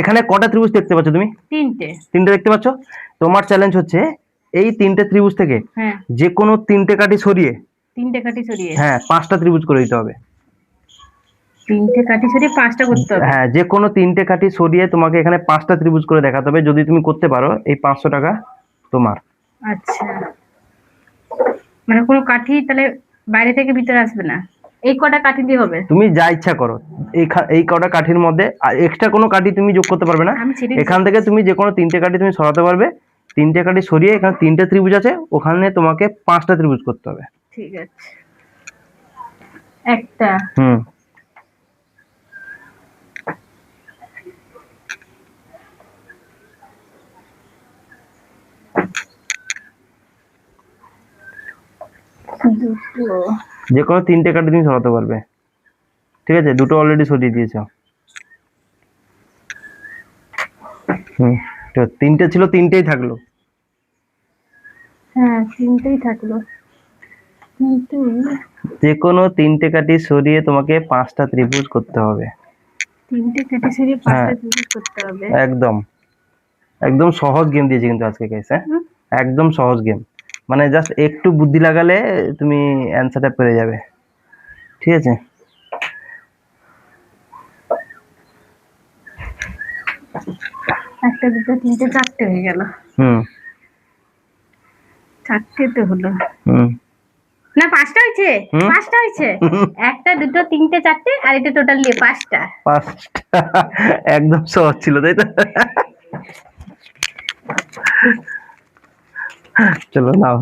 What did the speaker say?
এখানে কটা ত্রিভুজ দেখতে পাচ্ছ তুমি? তিনটে দেখতে পাচ্ছ। তোমার চ্যালেঞ্জ হচ্ছে এই তিনটে ত্রিভুজ থেকে যে কোনো তিনটে কাঠি সরিয়ে হ্যাঁ 5টা ত্রিভুজ করে দিতে হবে। তিনটে কাঠি সরিয়ে 5টা করতে হবে? হ্যাঁ, যে কোনো তিনটে কাঠি সরিয়ে তোমাকে এখানে 5টা ত্রিভুজ করে দেখাতে হবে। যদি তুমি করতে পারো এই 500 টাকা তোমার। আচ্ছা, মানে কোনো কাঠি তাহলে বাইরে থেকে ভিতরে আসবে না, এই কটা কাঠি দিয়ে হবে? তুমি যা ইচ্ছা করো, এই কটা কাঠির মধ্যে আর এক্সট্রা কোনো কাঠি তুমি যোগ করতে পারবে না। এখান থেকে তুমি যে কোনো তিনটে কাঠি তুমি সরাতে পারবে। তিনটে কাঠি সরিয়ে এখানে তিনটে ত্রিভুজ আছে, ওখানে তোমাকে 5টা ত্রিভুজ করতে হবে। ঠিক আছে, একটা যে কোনো তিনটে কাঠি তুমি সরাতে পারবে। ঠিক আছে, দুটো অলরেডি সরিয়ে দিয়েছো। তিনটে ছিল, তিনটেই থাকলো। হ্যাঁ, তিনটেই থাকলো, কিন্তু যে কোনো তিনটে কাঠি সরিয়ে তোমাকে 5টা ত্রিভুজ করতে হবে। তিনটে কাঠি সরিয়ে 5টা ত্রিভুজ করতে হবে? একদম একদম সহজ গেম দিয়েছি কিন্তু আজকে গাইস। একদম সহজ গেম, মানে জাস্ট একটু বুদ্ধি লাগালে তুমি অ্যানসারটা পেরে যাবে। ঠিক আছে, একটা দুটো তিনটে চারটে হয়ে গেল। চারটে তো হলো না, 5টা হয়েছে? 5টা হয়েছে, একটা দুটো তিনটে চারটে আর এটা টোটাল নিয়ে 5টা। একদম সহজ ছিল তাই তো? চলো নাও।